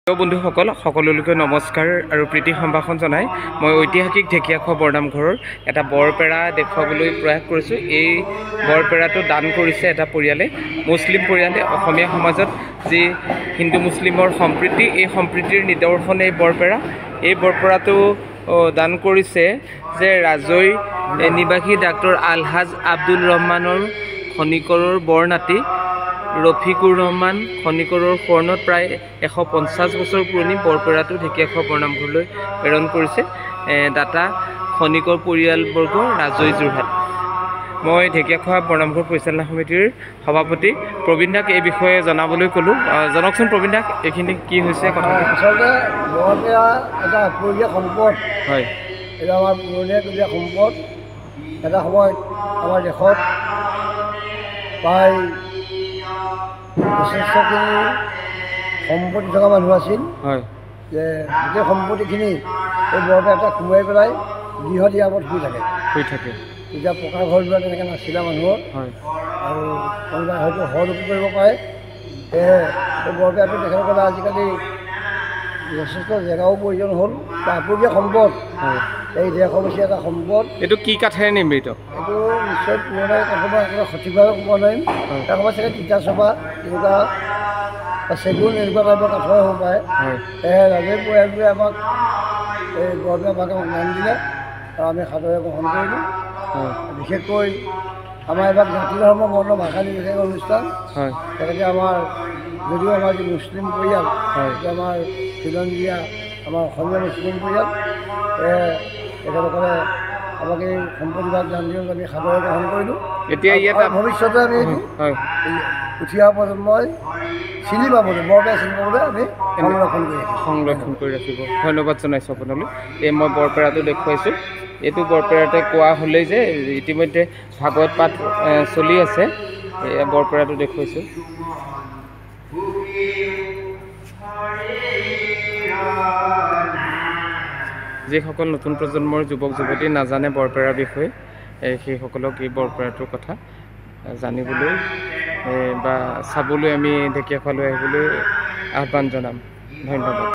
বন্ধুসকল সকলোকে নমস্কাৰ আৰু প্ৰীতি সম্ভাষণ জনাই মই ঐতিহাসিক ঢেকীয়াখোৱা বৰনামঘৰৰ এটা বৰপেৰা দেখুৱাবলৈ প্ৰয়াস কৰিছোঁ। এই বৰপেৰাটো দান কৰিছে এটা পৰিয়ালে, মুছলিম পৰিয়ালে। অসমীয়া সমাজত যি হিন্দু মুছলিমৰ সম্প্ৰীতি, এই সম্প্ৰীতিৰ নিদৰ্শন এই বৰপেৰা। এই বৰপেৰাটো দান কৰিছে যে ৰাজৈ নিবাসী ডাক্তৰ আলহাজ আব্দুল ৰহমানৰ খনিকৰৰ বৰনাতি ৰফিকুৰ ৰহমান খনিকৰৰ সোঁৱৰণত প্ৰায় 150 বছৰ পুৰণি বৰপেৰাটো ঢেকীয়াখোৱা বৰনামঘৰলৈ প্ৰেৰণ কৰিছে দাতা খনিকৰ পৰিয়ালবৰ্গ, ৰাজৈ, যোৰহাট। মই ঢেকীয়াখোৱা বৰনামঘৰ পৰিচালনা সমিতিৰ সভাপতি প্ৰবীণ দাক এই বিষয়ে জনাবলৈ ক'লোঁ। জনাওকচোন প্ৰবীণ দাক, এইখিনি কি হৈছে কথা? আচলতে বৰপেৰা এটা আপুৰুগীয়া সম্পদ। হয়, এটা আমাৰ পুৰণিকলীয়া সম্পদ। এটা সময়ত আমাৰ দেশত প্ৰায় যথেষ্টখিনি সম্পত্তি থকা মানুহ আছিল। হয়, যে গোটেই সম্পত্তিখিনি এই বৰপেৰাতে সোমোৱাই পেলাই গৃহ দিয়ামত শুই থাকে। এতিয়া পকা ঘৰ দুৱাৰ তেনেকৈ নাছিলে মানুহৰ। হয়, আৰু কোনোবাই হয়তো সহযোগ কৰিব পাৰে। সেয়েহে এই বৰপেৰাটো তেখেতসকলে আজিকালি যথেষ্ট জেগাও প্ৰয়োজন হ'ল। বা আপুৰুগীয়া সম্পদ, হয়। এই 150 বছৰীয়া এটা সম্পদ। এইটো কি কাঠেৰে নিৰ্মিত? এইটো নিশ্চয় পুৰণা কাঠৰ সঠিকভাৱে ক'ব নোৱাৰিম। তাৰ সময়ত চাগে তিতা চপা এনেকুৱা চেগুন এনেকুৱা টাইপৰ কাঠৰ হ'ব পাৰে। সেয়েহে ৰাজৈ পৰিয়ালটোৱে আমাক এই বৰপেৰা ভাগ নাম দিলে আৰু আমি সাদৰে গ্ৰহণ কৰিলোঁ। বিশেষকৈ আমাৰ এইবাৰ জাতি ধৰ্ম বৰ্ণ ভাষা নিৰ্বিশেষে অনুষ্ঠান। তেনেকৈ আমাৰ যদিও আমাৰ যি মুছলিম পৰিয়াল, আমাৰ খিলঞ্জীয়া আমাৰ অসমীয়া মুছলিম পৰিয়াল, তেখেতসকলে আমাক এই সম্পত্তি ভাগ দান দিওঁ, আমি সাদৰে গ্ৰহণ কৰিলোঁ। এতিয়া ইয়াত ভৱিষ্যতে আমি উঠি অহা প্ৰজন্মই চিনি পাবলৈ, বৰপেৰা চিনি পাবলৈ আমি সংৰক্ষণ কৰি ৰাখিব। ধন্যবাদ জনাইছোঁ আপোনালৈ। এই মই বৰপেৰাটো দেখুৱাইছোঁ। এইটো বৰপেৰাতে কোৱা হ'লেই যে ইতিমধ্যে ভাগৱত পাঠ চলি আছে। এই বৰপেৰাটো দেখুৱাইছোঁ। যিসকল নতুন প্ৰজন্মৰ যুৱক যুৱতী নাজানে বৰপেৰাৰ বিষয়ে, সেইসকলক এই বৰপেৰাটোৰ কথা জানিবলৈ বা চাবলৈ আমি ঢেকীয়াখোৱালৈ আহিবলৈ আহ্বান জনাম। ধন্যবাদ।